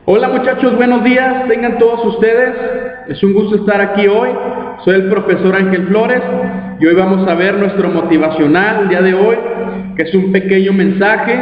Hola muchachos, buenos días, tengan todos ustedes. Es un gusto estar aquí hoy. Soy el profesor Ángel Flores y hoy vamos a ver nuestro motivacional el día de hoy, que es un pequeño mensaje.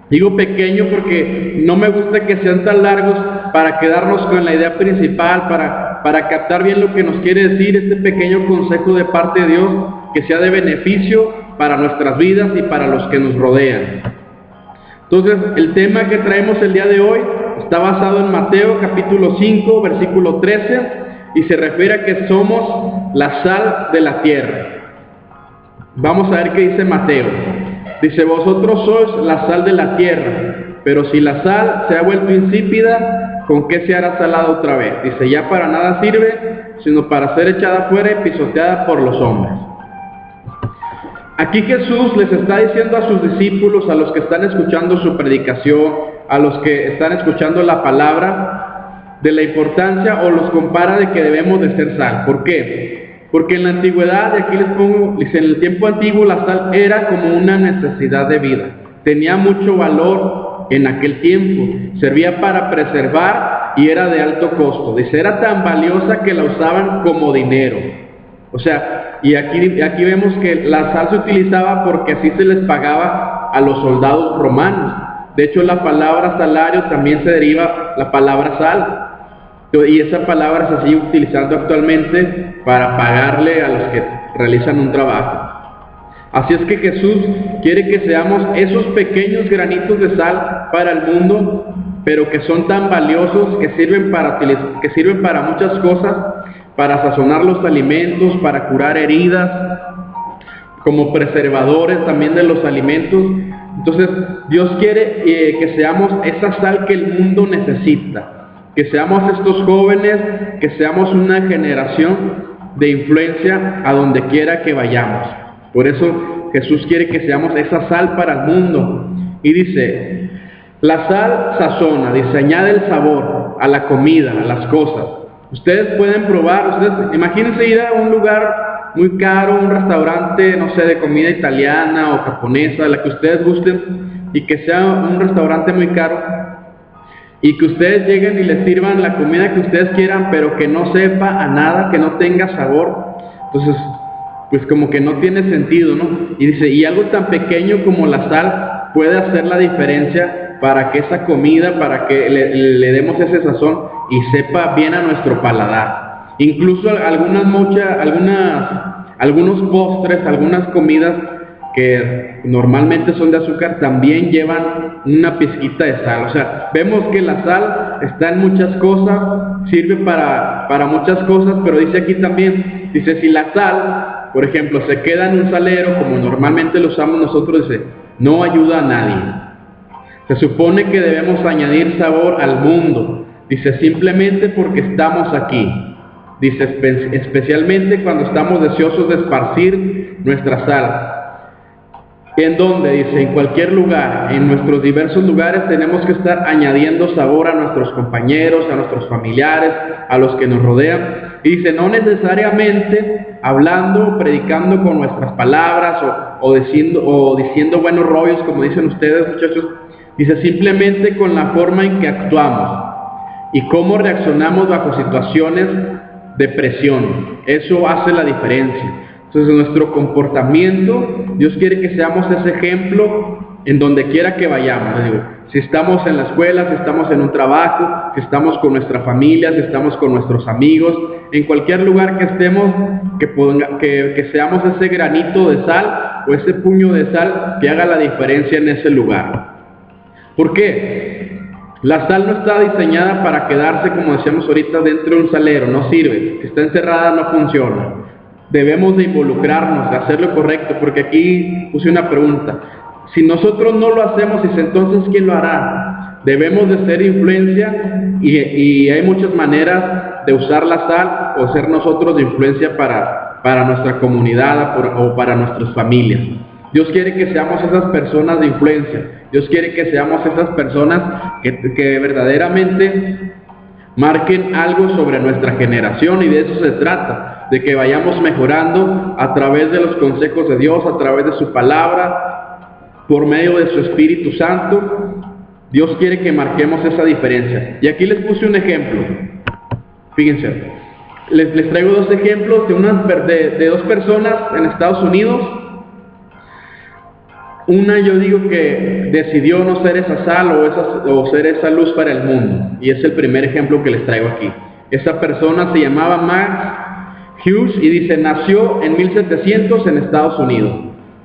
Digo pequeño porque no me gusta que sean tan largos para quedarnos con la idea principal, para captar bien lo que nos quiere decir este pequeño consejo de parte de Dios, que sea de beneficio para nuestras vidas y para los que nos rodean. Entonces, el tema que traemos el día de hoy está basado en Mateo capítulo 5, versículo 13, y se refiere a que somos la sal de la tierra. Vamos a ver qué dice Mateo. Dice, vosotros sois la sal de la tierra, pero si la sal se ha vuelto insípida, ¿con qué se hará salada otra vez? Dice, ya para nada sirve, sino para ser echada fuera y pisoteada por los hombres. Aquí Jesús les está diciendo a sus discípulos, a los que están escuchando su predicación, a los que están escuchando la palabra, de la importancia, o los compara de que debemos de ser sal. ¿Por qué? Porque en la antigüedad, y aquí les pongo, dice, en el tiempo antiguo la sal era como una necesidad de vida. Tenía mucho valor en aquel tiempo. Servía para preservar y era de alto costo. Dice, era tan valiosa que la usaban como dinero. O sea, y aquí vemos que la sal se utilizaba porque así se les pagaba a los soldados romanos. De hecho, la palabra salario también se deriva la palabra sal. Y esa palabra se sigue utilizando actualmente para pagarle a los que realizan un trabajo. Así es que Jesús quiere que seamos esos pequeños granitos de sal para el mundo, pero que son tan valiosos, que sirven para muchas cosas, para sazonar los alimentos, para curar heridas, como preservadores también de los alimentos. Entonces, Dios quiere que seamos esa sal que el mundo necesita, que seamos estos jóvenes, que seamos una generación de influencia a donde quiera que vayamos. Por eso Jesús quiere que seamos esa sal para el mundo. Y dice, la sal sazona, dice, añade el sabor a la comida, a las cosas. Ustedes pueden probar, imagínense ir a un lugar muy caro, un restaurante, no sé, de comida italiana o japonesa, la que ustedes gusten, y que sea un restaurante muy caro, y que ustedes lleguen y les sirvan la comida que ustedes quieran, pero que no sepa a nada, que no tenga sabor. Entonces, pues como que no tiene sentido, ¿no? Y dice, y algo tan pequeño como la sal puede hacer la diferencia para que esa comida, para que le demos ese sazón y sepa bien a nuestro paladar. Incluso algunos postres, algunas comidas que normalmente son de azúcar, también llevan una pizquita de sal. O sea, vemos que la sal está en muchas cosas, sirve para muchas cosas, pero dice aquí también, dice, si la sal, por ejemplo, se queda en un salero, como normalmente lo usamos nosotros, dice, no ayuda a nadie. Se supone que debemos añadir sabor al mundo. Dice, simplemente porque estamos aquí. Dice, especialmente cuando estamos deseosos de esparcir nuestra sal. ¿En dónde? Dice, en cualquier lugar, en nuestros diversos lugares tenemos que estar añadiendo sabor a nuestros compañeros, a nuestros familiares, a los que nos rodean. Y dice, no necesariamente hablando, predicando con nuestras palabras o diciendo buenos rollos, como dicen ustedes, muchachos. Dice, simplemente con la forma en que actuamos y cómo reaccionamos bajo situaciones de presión. Eso hace la diferencia. Entonces, nuestro comportamiento, Dios quiere que seamos ese ejemplo en donde quiera que vayamos. Digo, si estamos en la escuela, si estamos en un trabajo, si estamos con nuestra familia, si estamos con nuestros amigos, en cualquier lugar que estemos, que seamos ese granito de sal o ese puño de sal que haga la diferencia en ese lugar. ¿Por qué? La sal no está diseñada para quedarse, como decíamos ahorita, dentro de un salero, no sirve. Si está encerrada no funciona. Debemos de involucrarnos, de hacer lo correcto, porque aquí puse una pregunta. Si nosotros no lo hacemos, entonces ¿quién lo hará? Debemos de ser influencia y hay muchas maneras de usar la sal o ser nosotros de influencia para nuestra comunidad o para nuestras familias. Dios quiere que seamos esas personas de influencia. Dios quiere que seamos esas personas que verdaderamente marquen algo sobre nuestra generación, y de eso se trata, de que vayamos mejorando a través de los consejos de Dios, a través de su palabra, por medio de su Espíritu Santo, Dios quiere que marquemos esa diferencia. Y aquí les puse un ejemplo. Fíjense, les traigo dos ejemplos de dos personas en Estados Unidos. Una, yo digo que decidió no ser esa sal o ser esa luz para el mundo. Y es el primer ejemplo que les traigo aquí. Esa persona se llamaba Max Hughes y dice, nació en 1700 en Estados Unidos.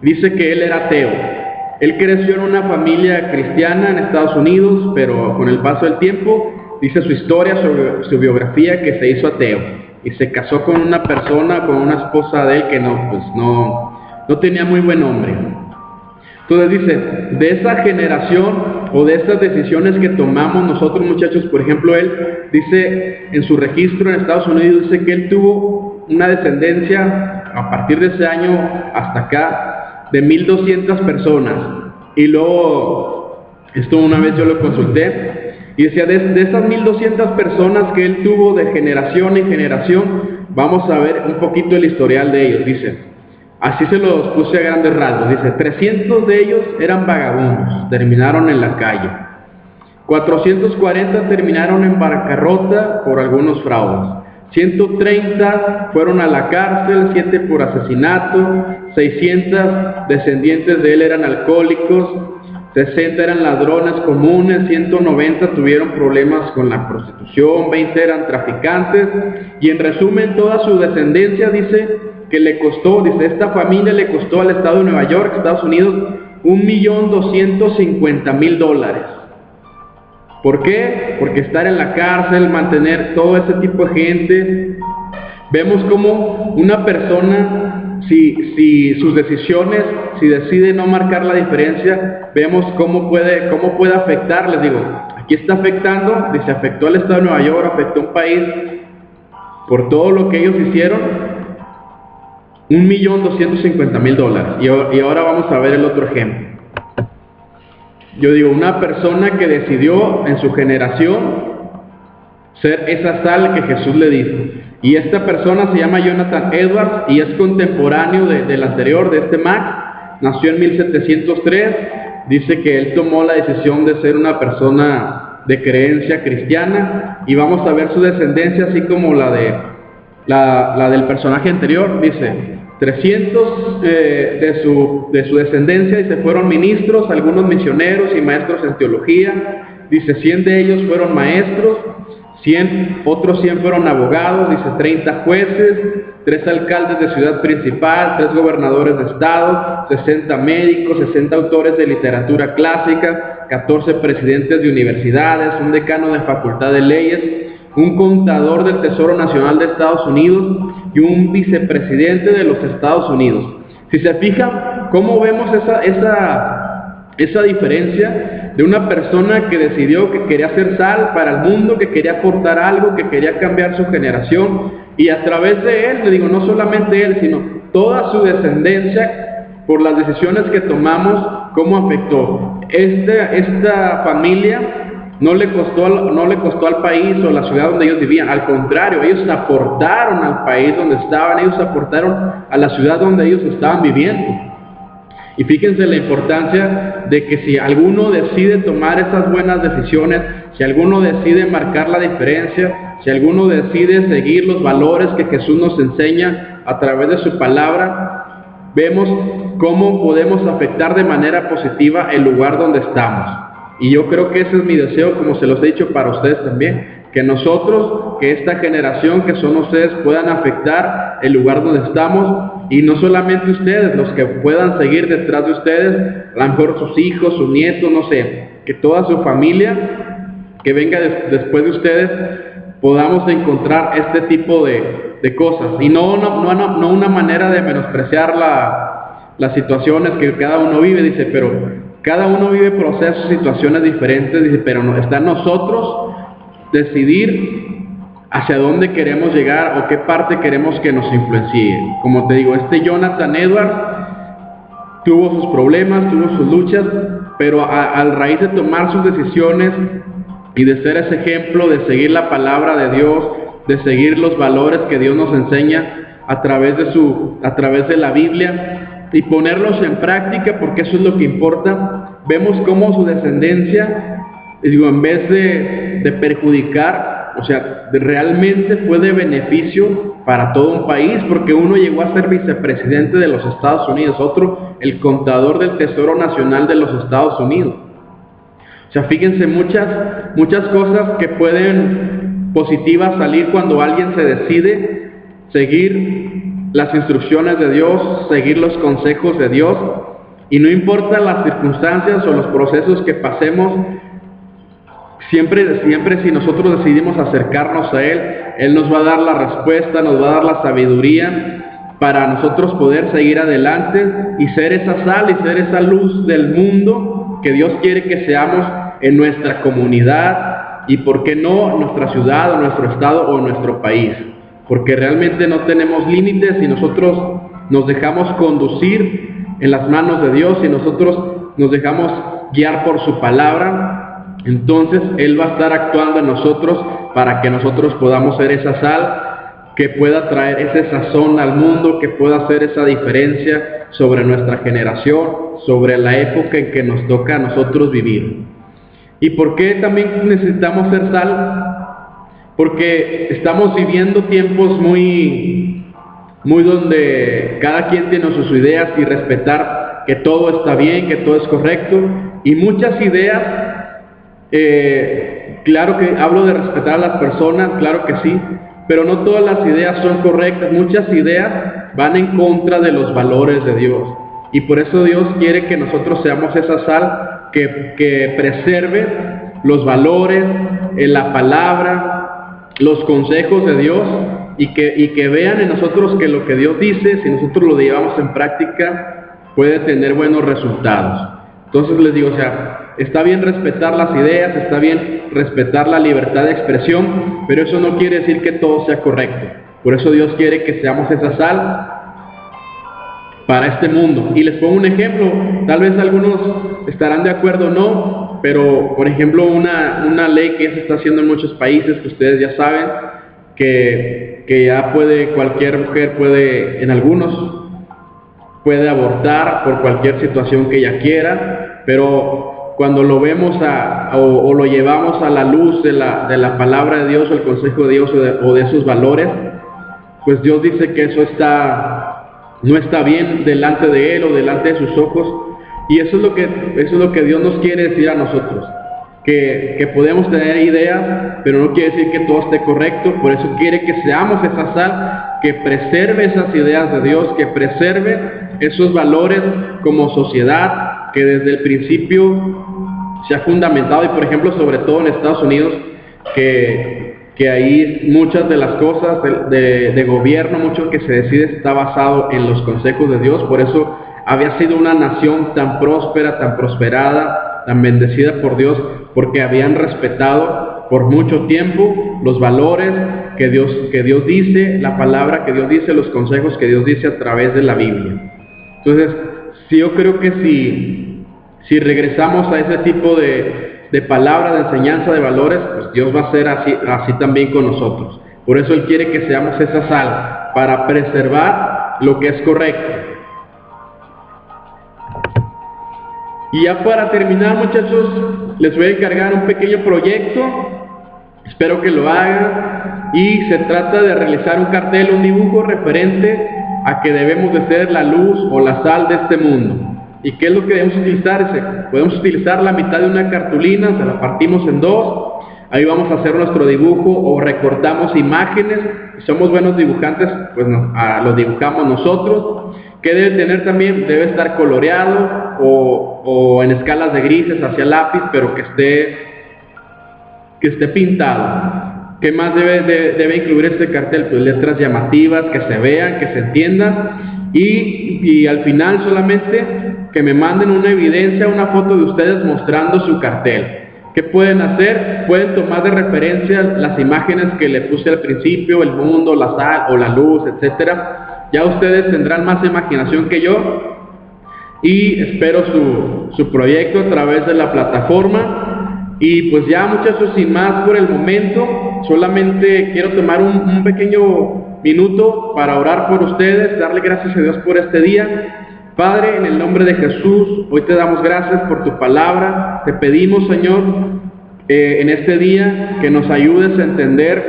Dice que él era ateo. Él creció en una familia cristiana en Estados Unidos, pero con el paso del tiempo, dice su historia, su biografía, que se hizo ateo. Y se casó con una persona, con una esposa de él que no tenía muy buen nombre. Entonces dice, de esa generación o de esas decisiones que tomamos nosotros, muchachos, por ejemplo, él dice en su registro en Estados Unidos, dice que él tuvo una descendencia a partir de ese año hasta acá de 1,200 personas. Y luego, esto una vez yo lo consulté, y decía, de esas 1,200 personas que él tuvo de generación en generación, vamos a ver un poquito el historial de ellos. Dice, así se los puse a grandes rasgos. Dice, 300 de ellos eran vagabundos, terminaron en la calle. 440 terminaron en bancarrota por algunos fraudes. 130 fueron a la cárcel, 7 por asesinato, 600 descendientes de él eran alcohólicos, 60 eran ladrones comunes, 190 tuvieron problemas con la prostitución, 20 eran traficantes, y en resumen toda su descendencia dice que le costó, dice, esta familia le costó al estado de Nueva York, Estados Unidos, $1,250,000. ¿Por qué? Porque estar en la cárcel, mantener todo ese tipo de gente. Vemos como una persona, si sus decisiones, si decide no marcar la diferencia, vemos cómo puede afectar. Les digo, aquí está afectando, dice, afectó al estado de Nueva York, afectó a un país por todo lo que ellos hicieron, $1,250,000. Y ahora vamos a ver el otro ejemplo. Yo digo, una persona que decidió en su generación ser esa sal que Jesús le dijo. Y esta persona se llama Jonathan Edwards y es contemporáneo del anterior, de este Max. Nació en 1703. Dice que él tomó la decisión de ser una persona de creencia cristiana. Y vamos a ver su descendencia así como la del personaje anterior. Dice, 300 de su descendencia y se fueron ministros, algunos misioneros y maestros en teología. Dice, 100 de ellos fueron maestros, otros 100 fueron abogados, dice 30 jueces, 3 alcaldes de ciudad principal, 3 gobernadores de estado, 60 médicos, 60 autores de literatura clásica, 14 presidentes de universidades, un decano de facultad de leyes, un contador del Tesoro Nacional de Estados Unidos y un vicepresidente de los Estados Unidos. Si se fijan, ¿cómo vemos esa diferencia de una persona que decidió que quería hacer sal para el mundo, que quería aportar algo, que quería cambiar su generación? Y a través de él, le digo, no solamente él, sino toda su descendencia, por las decisiones que tomamos, ¿cómo afectó? Esta familia no le costó al país o la ciudad donde ellos vivían. Al contrario, ellos aportaron al país donde estaban, ellos aportaron a la ciudad donde ellos estaban viviendo. Y fíjense la importancia de que si alguno decide tomar esas buenas decisiones, si alguno decide marcar la diferencia, si alguno decide seguir los valores que Jesús nos enseña a través de su palabra, vemos cómo podemos afectar de manera positiva el lugar donde estamos. Y yo creo que ese es mi deseo, como se los he dicho para ustedes también, que nosotros, que esta generación que son ustedes, puedan afectar el lugar donde estamos, y no solamente ustedes, los que puedan seguir detrás de ustedes, a lo mejor sus hijos, sus nietos, no sé, que toda su familia que venga después de ustedes, podamos encontrar este tipo de cosas, y no una manera de menospreciar las situaciones que cada uno vive, dice, pero cada uno vive procesos, situaciones diferentes, dice, pero está en nosotros decidir hacia dónde queremos llegar o qué parte queremos que nos influencie. Como te digo, Jonathan Edwards tuvo sus problemas, tuvo sus luchas, pero a raíz de tomar sus decisiones y de ser ese ejemplo, de seguir la palabra de Dios, de seguir los valores que Dios nos enseña a través de la Biblia, y ponerlos en práctica, porque eso es lo que importa. Vemos cómo su descendencia digo, en vez de perjudicar, o sea, realmente fue de beneficio para todo un país, porque uno llegó a ser vicepresidente de los Estados Unidos, otro el contador del Tesoro Nacional de los Estados Unidos. O sea, fíjense, muchas cosas que pueden positivas salir cuando alguien se decide seguir las instrucciones de Dios, seguir los consejos de Dios, y no importa las circunstancias o los procesos que pasemos, siempre si nosotros decidimos acercarnos a Él nos va a dar la respuesta, nos va a dar la sabiduría para nosotros poder seguir adelante y ser esa sal y ser esa luz del mundo que Dios quiere que seamos en nuestra comunidad y, por qué no, nuestra ciudad o nuestro estado o nuestro país. Porque realmente no tenemos límites y nosotros nos dejamos conducir en las manos de Dios y nosotros nos dejamos guiar por su palabra. Entonces Él va a estar actuando en nosotros para que nosotros podamos ser esa sal que pueda traer ese sazón al mundo, que pueda hacer esa diferencia sobre nuestra generación, sobre la época en que nos toca a nosotros vivir. ¿Y por qué también necesitamos ser sal? Porque estamos viviendo tiempos muy donde cada quien tiene sus ideas y respetar que todo está bien, que todo es correcto, y muchas ideas, claro que hablo de respetar a las personas, claro que sí, pero no todas las ideas son correctas. Muchas ideas van en contra de los valores de Dios, y por eso Dios quiere que nosotros seamos esa sal que preserve los valores, la palabra, los consejos de Dios, y que vean en nosotros que lo que Dios dice, si nosotros lo llevamos en práctica, puede tener buenos resultados. Entonces les digo, o sea, está bien respetar las ideas, está bien respetar la libertad de expresión, pero eso no quiere decir que todo sea correcto. Por eso Dios quiere que seamos esa sal para este mundo. Y les pongo un ejemplo, tal vez algunos estarán de acuerdo o no, pero por ejemplo una ley que se está haciendo en muchos países, que ustedes ya saben, que ya cualquier mujer puede, en algunos, puede abortar por cualquier situación que ella quiera, pero cuando lo vemos o lo llevamos a la luz de la palabra de Dios, o el consejo de Dios, o de sus valores, pues Dios dice que eso no está bien delante de Él o delante de sus ojos, y eso es lo que Dios nos quiere decir a nosotros, que podemos tener ideas, pero no quiere decir que todo esté correcto. Por eso quiere que seamos esa sal que preserve esas ideas de Dios, que preserve esos valores como sociedad, que desde el principio se ha fundamentado, y por ejemplo, sobre todo en Estados Unidos, que ahí muchas de las cosas de gobierno, mucho que se decide está basado en los consejos de Dios. Por eso había sido una nación tan próspera, tan prosperada, tan bendecida por Dios, porque habían respetado por mucho tiempo los valores que Dios dice, la palabra que Dios dice, los consejos que Dios dice a través de la Biblia. Entonces, sí, yo creo que si regresamos a ese tipo de palabra, de enseñanza, de valores, pues Dios va a ser así también con nosotros. Por eso Él quiere que seamos esa sal, para preservar lo que es correcto. Y ya para terminar, muchachos, les voy a encargar un pequeño proyecto, espero que lo hagan, y se trata de realizar un cartel, un dibujo referente a que debemos de ser la luz o la sal de este mundo. ¿Y qué es lo que debemos utilizar? Podemos utilizar la mitad de una cartulina, se la partimos en dos, ahí vamos a hacer nuestro dibujo, o recortamos imágenes. Si somos buenos dibujantes, pues lo dibujamos nosotros. ¿Qué debe tener también? Debe estar coloreado o en escalas de grises hacia lápiz, pero que esté pintado. ¿Qué más debe incluir este cartel? Pues letras llamativas, que se vean, que se entiendan, y al final solamente que me manden una evidencia, una foto de ustedes mostrando su cartel. ¿Qué pueden hacer? Pueden tomar de referencia las imágenes que le puse al principio, el mundo, la sal o la luz, etcétera. Ya ustedes tendrán más imaginación que yo, y espero su proyecto a través de la plataforma. Y pues ya, muchachos, sin más por el momento, solamente quiero tomar un pequeño minuto para orar por ustedes, darle gracias a Dios por este día. Padre, en el nombre de Jesús, hoy te damos gracias por tu palabra. Te pedimos, Señor, en este día, que nos ayudes a entender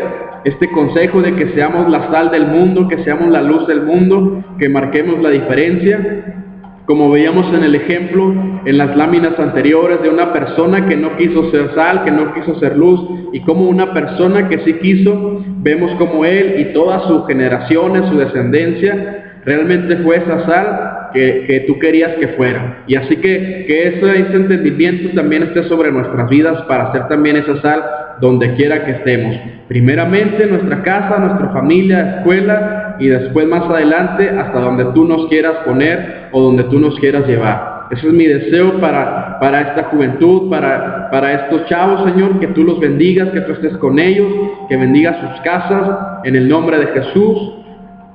este consejo de que seamos la sal del mundo, que seamos la luz del mundo, que marquemos la diferencia, como veíamos en el ejemplo, en las láminas anteriores, de una persona que no quiso ser sal, que no quiso ser luz, y como una persona que sí quiso, vemos como él y todas sus generaciones, su descendencia, realmente fue esa sal que tú querías que fuera. Y así que ese entendimiento también esté sobre nuestras vidas para ser también esa sal donde quiera que estemos. Primeramente nuestra casa, nuestra familia, escuela, y después más adelante hasta donde tú nos quieras poner o donde tú nos quieras llevar. Ese es mi deseo para esta juventud, para estos chavos, Señor, que tú los bendigas, que tú estés con ellos, que bendigas sus casas, en el nombre de Jesús.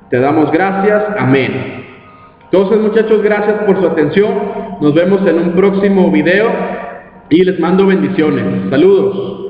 Te damos gracias. Amén. Entonces, muchachos, gracias por su atención. Nos vemos en un próximo video y les mando bendiciones. Saludos.